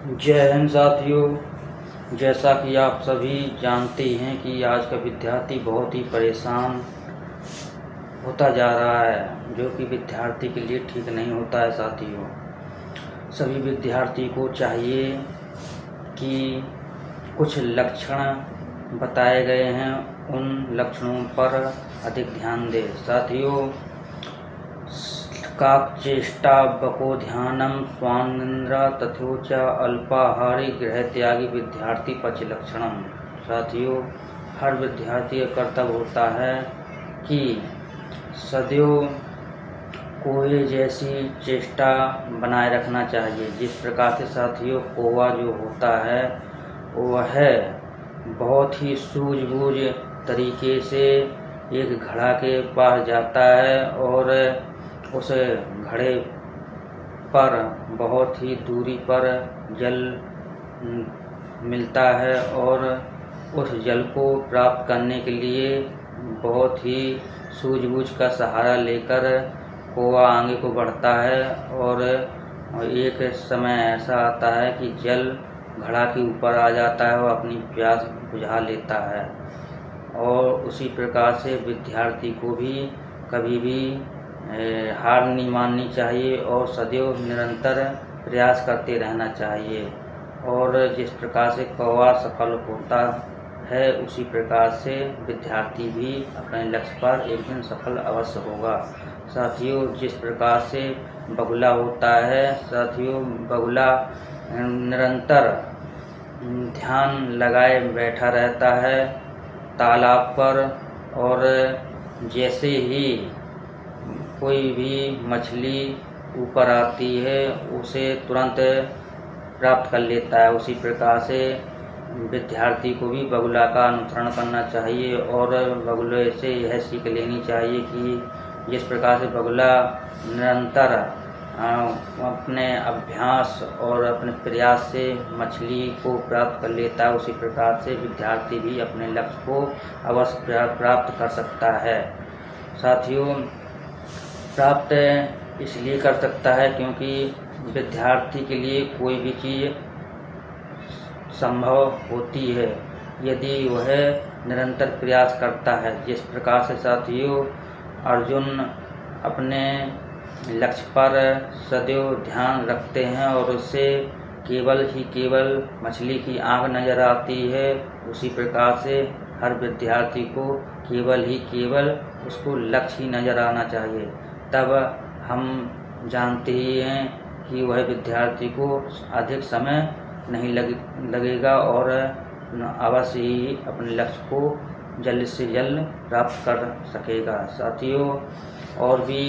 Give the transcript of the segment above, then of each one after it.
जय हिंद साथियों। जैसा कि आप सभी जानते हैं कि आज का विद्यार्थी बहुत ही परेशान होता जा रहा है, जो कि विद्यार्थी के लिए ठीक नहीं होता है। साथियों, सभी विद्यार्थी को चाहिए कि कुछ लक्षण बताए गए हैं, उन लक्षणों पर अधिक ध्यान दें। साथियों, काकचेष्टा बकोध्यानम स्वानिंद्रा तथोच अल्पाहारी गृह त्यागी विद्यार्थी पच लक्षणम। साथियों, हर विद्यार्थी का कर्तव्य होता है कि सदैव कोए जैसी चेष्टा बनाए रखना चाहिए। जिस प्रकार से साथियों कौवा जो होता है वह बहुत ही सूझबूझ तरीके से एक घड़ा के पास जाता है और उस घड़े पर बहुत ही दूरी पर जल मिलता है और उस जल को प्राप्त करने के लिए बहुत ही सूझबूझ का सहारा लेकर कौवा आगे को बढ़ता है। और एक समय ऐसा आता है कि जल घड़ा के ऊपर आ जाता है और अपनी प्यास बुझा लेता है। और उसी प्रकार से विद्यार्थी को भी कभी भी हार नहीं माननी चाहिए और सदैव निरंतर प्रयास करते रहना चाहिए। और जिस प्रकार से कौवा सफल होता है, उसी प्रकार से विद्यार्थी भी अपने लक्ष्य पर एक दिन सफल अवश्य होगा। साथियों, जिस प्रकार से बगुला होता है, साथियों बगुला निरंतर ध्यान लगाए बैठा रहता है तालाब पर, और जैसे ही कोई भी मछली ऊपर आती है उसे तुरंत प्राप्त कर लेता है। उसी प्रकार से विद्यार्थी को भी बगुला का अनुसरण करना चाहिए और बगुले से यह सीख लेनी चाहिए कि जिस प्रकार से बगुला निरंतर अपने अभ्यास और अपने प्रयास से मछली को प्राप्त कर लेता है, उसी प्रकार से विद्यार्थी भी अपने लक्ष्य को अवश्य प्राप्त कर सकता है। साथियों, प्राप्त इसलिए कर सकता है क्योंकि विद्यार्थी के लिए कोई भी चीज़ संभव होती है यदि वह निरंतर प्रयास करता है। जिस प्रकार से साथियों अर्जुन अपने लक्ष्य पर सदैव ध्यान रखते हैं और उससे केवल मछली की आँख नज़र आती है, उसी प्रकार से हर विद्यार्थी को केवल उसको लक्ष्य ही नज़र आना चाहिए। तब हम जानते ही हैं कि वह विद्यार्थी को अधिक समय नहीं लगेगा और अवश्य ही अपने लक्ष्य को जल्द से जल्द प्राप्त कर सकेगा। साथियों, और भी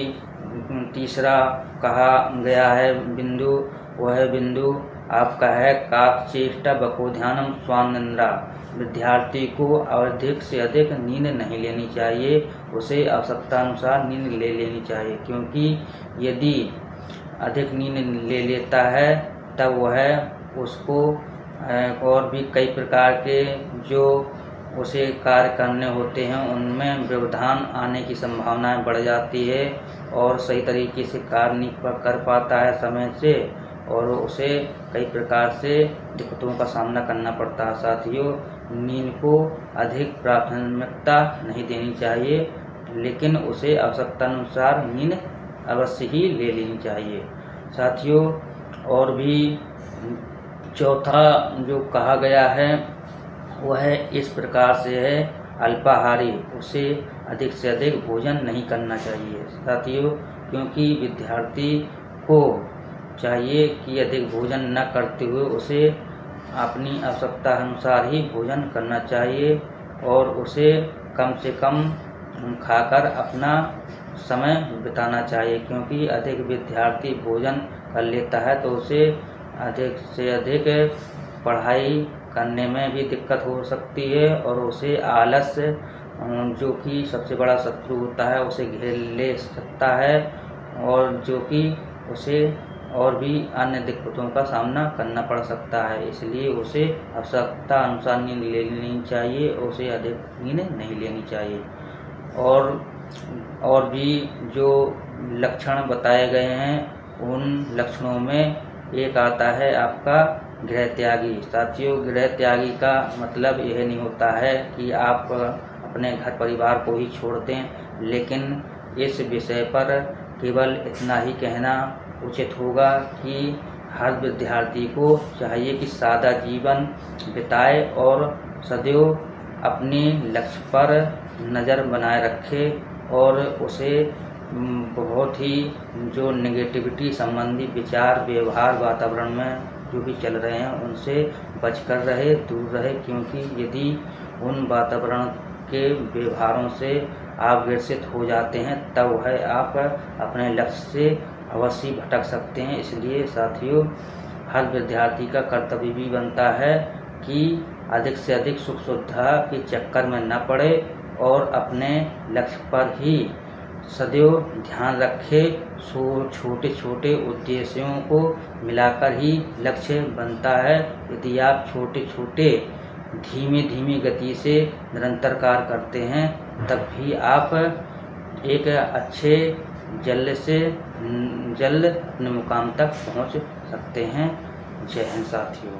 तीसरा कहा गया है बिंदु, वह बिंदु आपका है काकचेष्टा बकोध्यानम स्वानिंद्रा। विद्यार्थी को अधिक से अधिक नींद नहीं लेनी चाहिए, उसे आवश्यकता अनुसार नींद ले लेनी चाहिए, क्योंकि यदि अधिक नींद ले लेता है तब वह उसको और भी कई प्रकार के जो उसे कार्य करने होते हैं उनमें व्यवधान आने की संभावनाएं बढ़ जाती है और सही तरीके से कार्य नहीं कर पाता है समय से, और उसे कई प्रकार से दिक्कतों का सामना करना पड़ता है। साथियों, नींद को अधिक प्राथमिकता नहीं देनी चाहिए, लेकिन उसे आवश्यकता अनुसार नींद अवश्य ही ले लेनी चाहिए। साथियों, और भी चौथा जो कहा गया है वह इस प्रकार से है अल्पाहारी, उसे अधिक से अधिक भोजन नहीं करना चाहिए। साथियों, क्योंकि विद्यार्थी को चाहिए कि अधिक भोजन न करते हुए उसे अपनी आवश्यकता अनुसार ही भोजन करना चाहिए और उसे कम से कम खाकर अपना समय बिताना चाहिए, क्योंकि अधिक विद्यार्थी भोजन कर लेता है तो उसे अधिक से अधिक पढ़ाई करने में भी दिक्कत हो सकती है और उसे आलस्य, जो कि सबसे बड़ा शत्रु होता है, उसे घेर ले सकता है और जो कि उसे और भी अन्य दिक्कतों का सामना करना पड़ सकता है। इसलिए उसे आवश्यकता अनुसार नींद ले लेनी चाहिए, उसे अधिक नींद नहीं लेनी चाहिए। और भी जो लक्षण बताए गए हैं उन लक्षणों में एक आता है आपका गृह त्यागी। साथियों, गृह त्यागी का मतलब यह नहीं होता है कि आप अपने घर परिवार को ही छोड़ दें, लेकिन इस विषय पर केवल इतना ही कहना उचित होगा कि हर विद्यार्थी को चाहिए कि सादा जीवन बिताए और सदैव अपने लक्ष्य पर नज़र बनाए रखे और उसे बहुत ही जो नेगेटिविटी संबंधी विचार व्यवहार वातावरण में जो भी चल रहे हैं उनसे बचकर रहे, दूर रहे, क्योंकि यदि उन वातावरण के व्यवहारों से आप ग्रसित हो जाते हैं तब वह आप अपने लक्ष्य से अवश्य भटक सकते हैं। इसलिए साथियों, हर विद्यार्थी का कर्तव्य भी बनता है कि अधिक से अधिक सुख सुविधा के चक्कर में न पड़े और अपने लक्ष्य पर ही सदैव ध्यान रखे। छोटे छोटे उद्देश्यों को मिलाकर ही लक्ष्य बनता है। यदि आप छोटे छोटे धीमे धीमे गति से निरंतर कार्य करते हैं तब भी आप एक अच्छे जल्द से जल्द अपने मुकाम तक पहुंच सकते हैं। जय हिंद साथियों।